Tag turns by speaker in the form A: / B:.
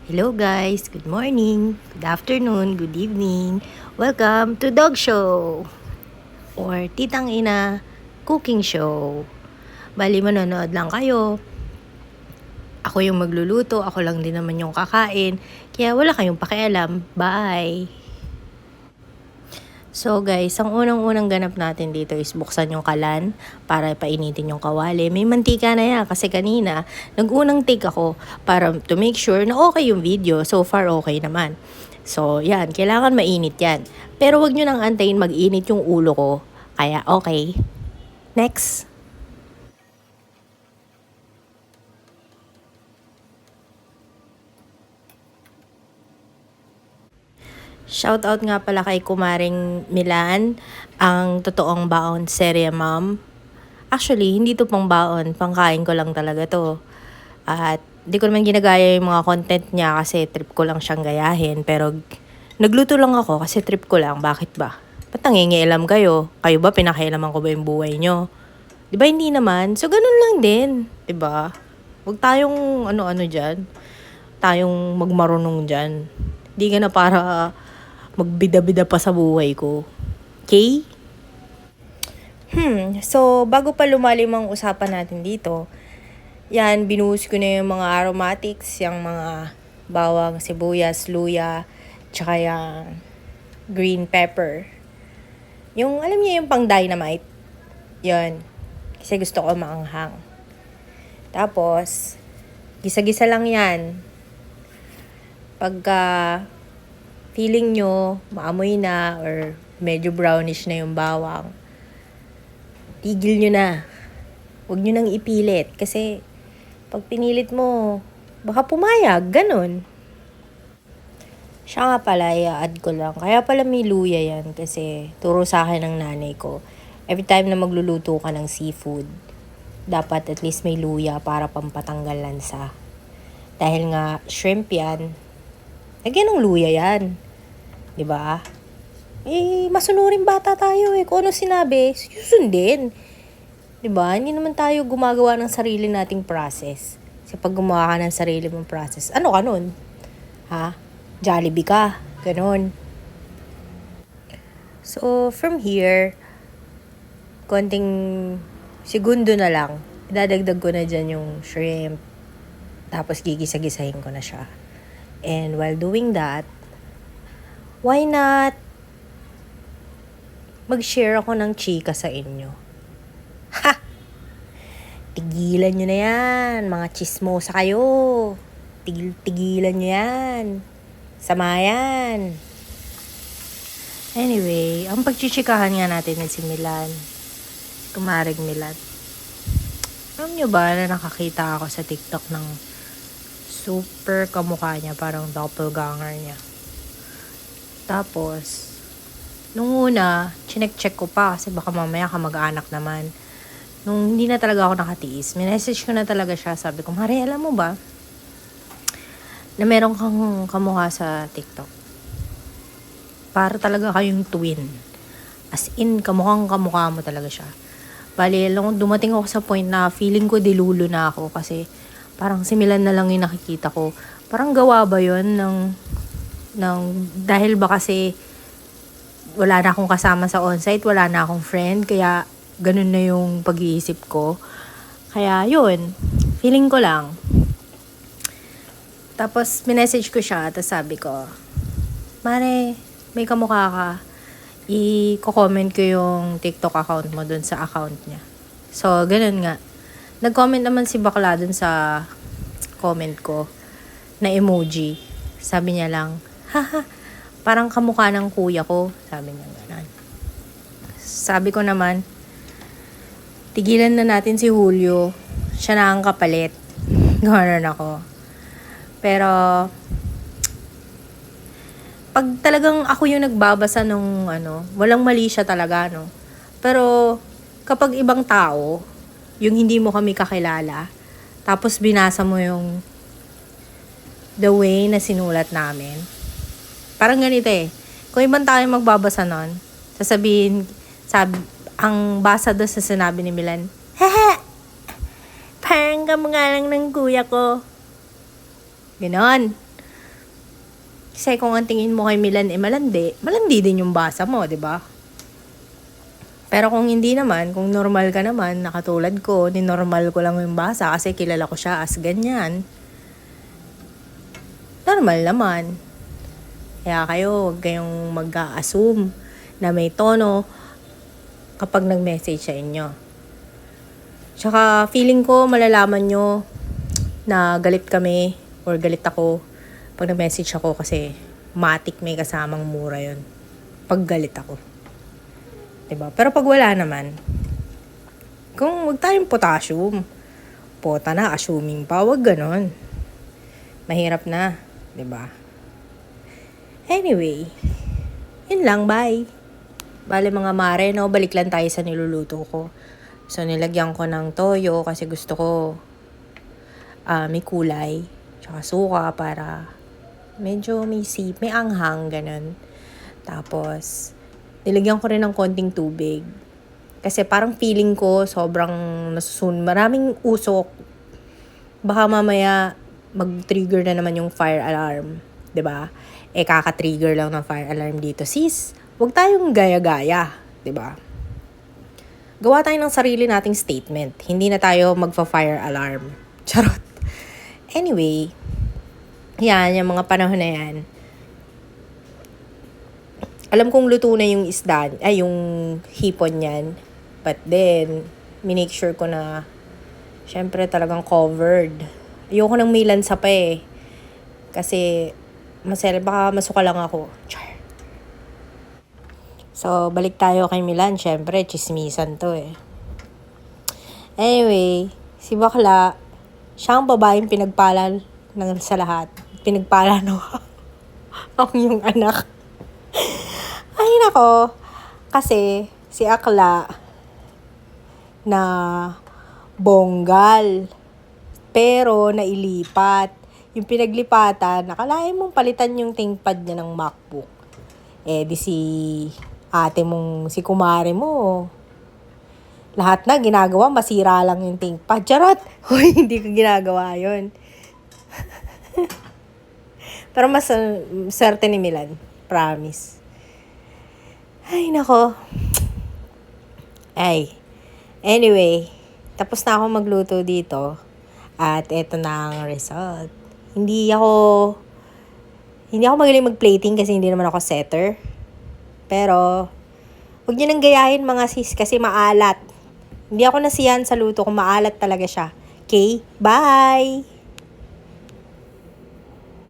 A: Hello guys, good morning, good afternoon, good evening. Welcome to Dog Show or Titang Ina Cooking Show. Bali manonood lang kayo. Ako yung magluluto, ako lang din naman yung kakain. Kaya wala kayong pakialam. Bye! So guys, ang unang-unang ganap natin dito is buksan yung kalan para painitin yung kawali. May mantika na yan kasi kanina nag-unang take ako para to make sure na okay yung video. So far okay naman. So yan, kailangan mainit yan. Pero wag nyo nang antayin mag-init yung ulo ko. Kaya okay. Next. Shoutout nga pala kay Kumaring Milan, ang totoong baon serya mom. Actually, hindi to pang baon, pangkain ko lang talaga to. At di ko naman ginagaya yung mga content niya kasi trip ko lang siyang gayahin. Pero nagluto lang ako kasi trip ko lang. Bakit ba? Ba't nangingialam kayo? Kayo ba pinakailaman ko ba yung buhay nyo? Di ba hindi naman? So ganun lang din. Di ba? Huwag tayong ano-ano dyan. Tayong magmarunong dyan. Di ka na para magbida-bida pa sa buhay ko. Okay? So, bago pa lumalim ang usapan natin dito, yan, binuhos ko na yung mga aromatics, yung mga bawang, sibuyas, luya, tsaka yung green pepper. Yung, alam niyo yung pang dynamite? Yan. Kasi gusto ko maanghang. Tapos, gisa-gisa lang yan. Pagka feeling nyo maamoy na or medyo brownish na yung bawang, tigil nyo na. Huwag nyo nang ipilit. Kasi pag pinilit mo, baka pumayag. Ganon. Siya nga pala, i-add ko lang. Kaya pala may luya yan. Kasi turo sa akin ng nanay ko. Every time na magluluto ka ng seafood, dapat at least may luya para pampatanggal lansa. Dahil nga shrimp yan, lagyan ng luya yan. Diba? Masunurin bata tayo eh. Kung ano sinabi, susundin. Diba? Hindi naman tayo gumagawa ng sarili nating process. Kasi pag gumawa ka ng sarili mong process, ano ka nun? Ha? Jollibee ka. Ganon. So, from here, konting segundo na lang, idadagdag ko na dyan yung shrimp. Tapos gigisa-gisahin ko na siya. And while doing that, why not mag-share ako ng chika sa inyo? Ha! Tigilan nyo na yan. Mga chismosa kayo. Tigilan nyo yan. Sama yan. Anyway, ang pagchichikahan nga natin si Milan. Si Kumaring Milan. Alam nyo ba na nakakita ako sa TikTok ng super kamukha niya, parang doppelganger niya. Tapos, nung una, chinek-check ko pa kasi baka mamaya kamag-anak naman. Nung hindi na talaga ako nakatiis, minessage ko na talaga siya. Sabi ko, Mare, alam mo ba na meron kang kamukha sa TikTok? Para talaga kayong twin. As in, kamukhang kamukha mo talaga siya. Bali, dumating ako sa point na feeling ko dilulo na ako kasi parang similan na lang yung nakikita ko. Parang gawa ba yun dahil ba kasi wala na akong kasama sa onsite, wala na akong friend, kaya ganun na yung pag-iisip ko. Kaya yun, feeling ko lang. Tapos minessage ko siya, tapos sabi ko, Mare, may kamukha ka. I-comment ko yung TikTok account mo dun sa account niya. So, ganun nga. Nag-comment naman si bakla dun sa comment ko na emoji. Sabi niya lang, haha, parang kamukha ng kuya ko. Sabi niya gano'n. Sabi ko naman, tigilan na natin si Julio. Siya na ang kapalit. Gano'n ako. Pero, pag talagang ako yung nagbabasa nung walang mali siya talaga, no? Pero, kapag ibang tao, yung hindi mo kami kakilala, tapos binasa mo yung the way na sinulat namin, parang ganito eh. Kung ibang tao yung magbabasa nun, ang basa doon sa sinabi ni Milan, Hehe! Parang kamukha lang ng kuya ko. Ganon. Kasi kung ang tingin mo kay Milan malandi, malandi din yung basa mo, di ba? Pero kung hindi naman, kung normal ka naman, nakatulad ko, ninormal ko lang yung basa kasi kilala ko siya as ganyan. Normal naman. Kaya kayo, huwag kayong mag-a-assume na may tono kapag nag-message sa inyo. Tsaka feeling ko malalaman nyo na galit kami or galit ako pag nag-message ako kasi matik may kasamang mura yun. Pag galit ako. Diba? Pero pag wala naman, kung wag tayong potassium, pota na, assuming pa, wag ganon. Mahirap na. Diba? Anyway, yun lang, bye. Bale mga mare, no, balik lang tayo sa niluluto ko. So, nilagyan ko ng toyo kasi gusto ko may kulay. Tsaka suka para medyo may anghang, ganun. Tapos, nilagyan ko rin ng konting tubig. Kasi parang feeling ko sobrang maraming usok. Baka mamaya mag-trigger na naman yung fire alarm. 'Di ba? Kaka-trigger lang ng fire alarm dito. Sis, huwag tayong gaya-gaya. 'Di ba? Gawa tayo ng sarili nating statement. Hindi na tayo magfa-fire alarm. Charot. Anyway, yan, yung mga panahon na yan. Alam kong luto na yung isda, yung hipon yan. But then, minake sure ko na, syempre talagang covered. Ayoko nang may lansa pa eh. Kasi, baka masuka lang ako. Char. So, balik tayo kay Milan. Syempre, chismisan to eh. Anyway, si bakla, siya ang babaeng pinagpala sa lahat. Pinagpala no. Ako yung anak. Ay nako. Kasi, si akla na bonggal. Pero, nailipat. Yung pinaglipatan, nakalain mong palitan yung ThinkPad niya ng MacBook. Di si ate mong, si kumare mo, lahat na ginagawa, masira lang yung ThinkPad. Charot! Hoy, hindi ko ginagawa yun. Pero mas certain ni Milan. Promise. Ay, nako. Ay. Anyway, tapos na ako magluto dito. At eto na ang result. Hindi ako magaling mag-plating kasi hindi naman ako setter. Pero, huwag niyo nang gayahin mga sis kasi maalat. Hindi ako nasiyahan sa luto kung maalat talaga siya. Okay? Bye!